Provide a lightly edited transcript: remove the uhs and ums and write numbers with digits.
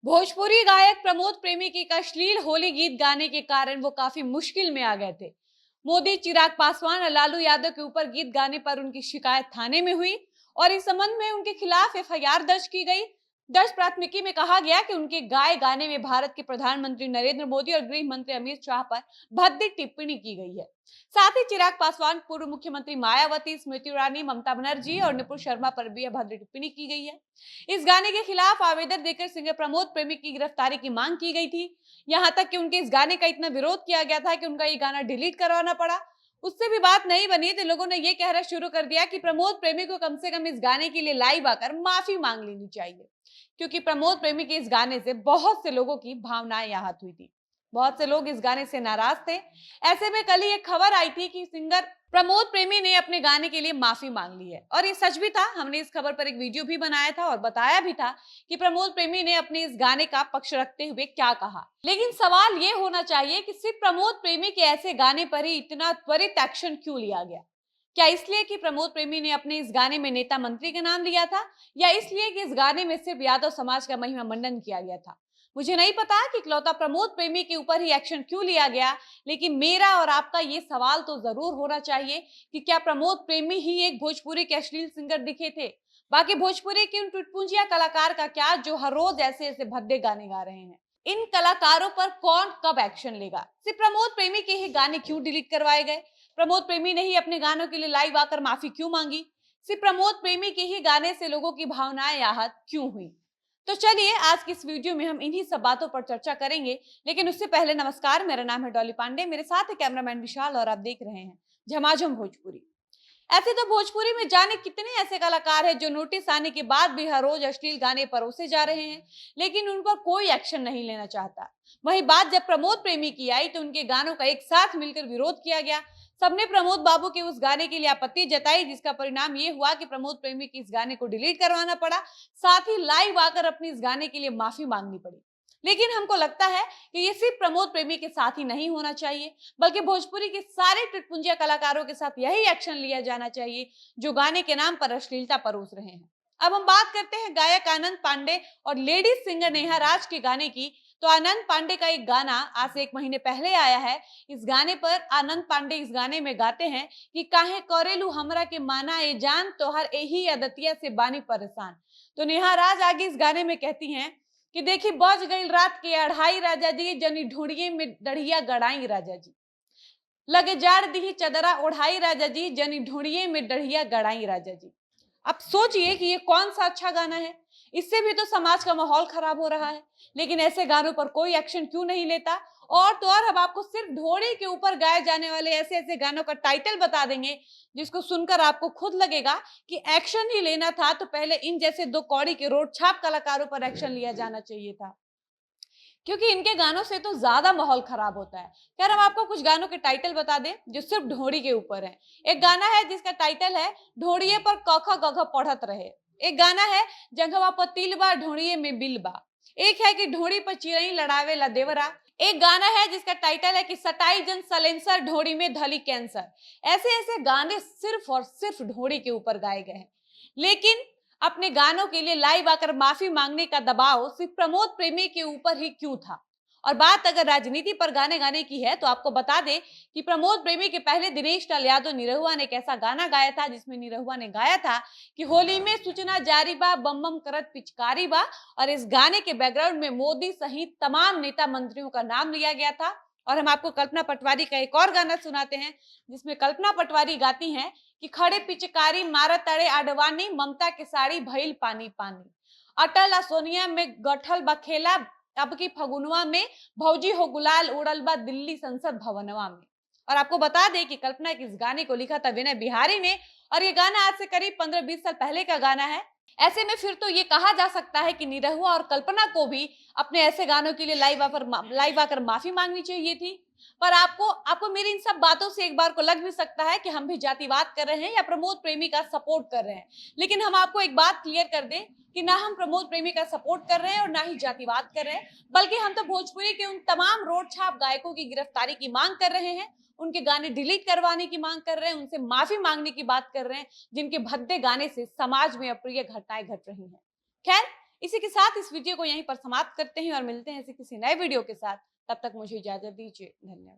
भोजपुरी गायक प्रमोद प्रेमी की एक अश्लील होली गीत गाने के कारण वो काफी मुश्किल में आ गए थे। मोदी, चिराग पासवान और लालू यादव के ऊपर गीत गाने पर उनकी शिकायत थाने में हुई और इस संबंध में उनके खिलाफ एफआईआर दर्ज की गई। दर्ज प्राथमिकी में कहा गया कि उनके गाए गाने में भारत के प्रधानमंत्री नरेंद्र मोदी और गृह मंत्री अमित शाह पर भद्दी टिप्पणी की गई है। साथ ही चिराग पासवान, पूर्व मुख्यमंत्री मायावती, स्मृति ईरानी, ममता बनर्जी और नुपुर शर्मा पर भी भद्दी टिप्पणी की गई है। इस गाने के खिलाफ आवेदन देकर सिंगर प्रमोद प्रेमी की गिरफ्तारी की मांग की गई थी। यहां तक कि उनके इस गाने का इतना विरोध किया गया था कि उनका ये गाना डिलीट करवाना पड़ा। उससे भी बात नहीं बनी तो लोगों ने ये कहना शुरू कर दिया कि प्रमोद प्रेमी को कम से कम इस गाने के लिए लाइव आकर माफी मांग लेनी चाहिए, क्योंकि प्रमोद प्रेमी के इस गाने से बहुत से लोगों की भावनाएं आहत हुई थी। बहुत से लोग इस गाने से नाराज थे। ऐसे में कल ही एक खबर आई थी कि सिंगर प्रमोद प्रेमी ने अपने गाने के लिए माफी मांग ली है और ये सच भी था। हमने इस खबर पर एक वीडियो भी बनाया था और बताया भी था कि प्रमोद प्रेमी ने अपने इस गाने का पक्ष रखते हुए क्या कहा। लेकिन सवाल ये होना चाहिए कि सिर्फ प्रमोद प्रेमी के ऐसे गाने पर ही इतना त्वरित एक्शन क्यों लिया गया? क्या इसलिए कि प्रमोद प्रेमी ने अपने इस गाने में नेता मंत्री का नाम लिया था, या इसलिए कि इस गाने में सिर्फ यादव समाज का महिमा मंडन किया गया था? मुझे नहीं पता कि इकलौता प्रमोद प्रेमी के ऊपर ही एक्शन क्यों लिया गया, लेकिन मेरा और आपका ये सवाल तो जरूर होना चाहिए कि क्या प्रमोद प्रेमी ही एक भोजपुरी के अश्लील सिंगर दिखे थे? बाकी भोजपुरी के उन टुटपुंजिया कलाकार का क्या, जो हर रोज ऐसे ऐसे भद्दे गाने गा रहे हैं? इन कलाकारों पर कौन कब एक्शन लेगा? सिर्फ प्रमोद प्रेमी के ही गाने क्यों डिलीट करवाए गए? प्रमोद प्रेमी ने ही अपने गानों के लिए लाइव आकर माफी क्यों मांगी? सिर्फ प्रमोद प्रेमी के ही गाने से लोगों की भावनाएं आहत क्यों हुई? तो चलिए आज की इस वीडियो में हम इन्हीं सब बातों पर चर्चा करेंगे। लेकिन उससे पहले नमस्कार, मेरा नाम है डॉली पांडे, मेरे साथ है कैमरामैन विशाल और आप देख रहे हैं झमाझम भोजपुरी। ऐसे तो भोजपुरी में जाने कितने ऐसे कलाकार हैं जो नोटिस आने के बाद भी हर रोज अश्लील गाने परोसे जा रहे हैं, लेकिन उन पर कोई एक्शन नहीं लेना चाहता। वही बात जब प्रमोद प्रेमी की आई तो उनके गानों का एक साथ मिलकर विरोध किया गया। सबने प्रमोद बाबू के उस गाने के लिए आपत्ति जताई, जिसका परिणाम ये हुआ कि प्रमोद प्रेमी की इस गाने को डिलीट करवाना पड़ा। साथ ही लाइव आकर अपनी इस गाने के लिए माफी मांगनी पड़ी। लेकिन हमको लगता है कि ये सिर्फ प्रमोद प्रेमी के साथ ही नहीं होना चाहिए, बल्कि भोजपुरी के सारे टुटपुंजिया कलाकारों के साथ यही एक्शन लिया जाना चाहिए जो गाने के नाम पर अश्लीलता परोस रहे हैं। अब हम बात करते हैं गायक आनंद पांडे और लेडीज सिंगर नेहा राज के गाने की। तो आनंद पांडे का एक गाना आज से 1 महीने पहले आया है। इस गाने पर आनंद पांडे इस गाने में गाते हैं कि काहे करेलू हमरा के माना ए जान, तोहर एही अदतिया से बानी परेशान। तो नेहा राज आगे इस गाने में कहती हैं कि देखी बज गई रात के 2:30 राजा जी, जनी ढूंढिए में डढ़िया गड़ाई राजा जी, लगे जाड़ दी चदरा ओढ़ाई राजा जी, जनी ढूंढिए में डढ़िया गड़ाई राजा जी। अब सोचिए कि ये कौन सा अच्छा गाना है? इससे भी तो समाज का माहौल खराब हो रहा है, लेकिन ऐसे गानों पर कोई एक्शन क्यों नहीं लेता? और तो और हम आपको सिर्फ ढोड़ी के ऊपर गाए जाने वाले ऐसे ऐसे गानों का टाइटल बता देंगे जिसको सुनकर आपको खुद लगेगा कि एक्शन ही लेना था तो पहले इन जैसे दो कौड़ी के रोड छाप कलाकारों पर एक्शन लिया जाना चाहिए था, क्योंकि इनके गानों से तो ज्यादा माहौल खराब होता है। खैर, हम आपको कुछ गानों के टाइटल बता दें जो सिर्फ ढोड़ी के ऊपर है। एक गाना है जिसका टाइटल है ढोड़िए पर कख गघ पढ़त रहे। एक गाना है जंघवा पर तिलबा ढोड़िए में बिलबा। एक है कि ढोड़ी पर चिरई लड़ावे ला देवरा। एक गाना है जिसका टाइटल है कि सटाई जन सलेंसर ढोड़ी में धली कैंसर। ऐसे ऐसे गाने सिर्फ और सिर्फ ढोड़ी के ऊपर गाए गए हैं, लेकिन अपने गानों के लिए लाइव आकर माफी मांगने का दबाव सिर्फ प्रमोद प्रेमी के ऊपर ही क्यों था? और बात अगर राजनीति पर गाने गाने की है तो आपको बता दें कि प्रमोद प्रेमी के पहले दिनेश लाल यादव निरहुआ ने एक ऐसा गाना गाया था जिसमें निरहुआ ने गाया था कि होली में सूचना जारी बा, बम बम करत पिचकारी बा। और इस गाने के बैकग्राउंड में मोदी सहित तमाम नेता मंत्रियों का नाम लिया गया था। और हम आपको कल्पना पटवारी का एक और गाना सुनाते हैं जिसमें कल्पना पटवारी गाती हैं कि खड़े पिचकारी मारा तड़े आडवाणी, ममता के साड़ी भइल पानी पानी, अटल आ सोनिया में गठल बखेला, अब की फगुनवा में भौजी हो गुलाल उड़ल बा दिल्ली संसद भवनवा में। और आपको बता दें कि कल्पना के इस गाने को लिखा था विनय बिहारी ने और ये गाना आज से करीब 15-20 साल पहले का गाना है। ऐसे में फिर तो ये कहा जा सकता है कि निरहुआ और कल्पना को भी अपने ऐसे गानों के लिए लाइव आकर माफी मांगनी चाहिए थी। पर आपको आपको मेरी इन सब बातों से एक बार को लग भी सकता है कि हम भी जातिवाद कर रहे हैं या प्रमोद प्रेमी का सपोर्ट कर रहे हैं। लेकिन हम आपको एक बात क्लियर कर दें कि ना हम प्रमोद प्रेमी का सपोर्ट कर रहे हैं और ना ही जातिवाद कर रहे हैं, बल्कि हम तो भोजपुरी के उन तमाम रोड छाप गायकों की गिरफ्तारी की मांग कर रहे हैं, उनके गाने डिलीट करवाने की मांग कर रहे हैं, उनसे माफी मांगने की बात कर रहे हैं जिनके भद्दे गाने से समाज में अप्रिय घटनाएं घट रही हैं। खैर, इसी के साथ इस वीडियो को यहीं पर समाप्त करते हैं और मिलते हैं ऐसे किसी नए वीडियो के साथ। तब तक मुझे इजाजत दीजिए। धन्यवाद।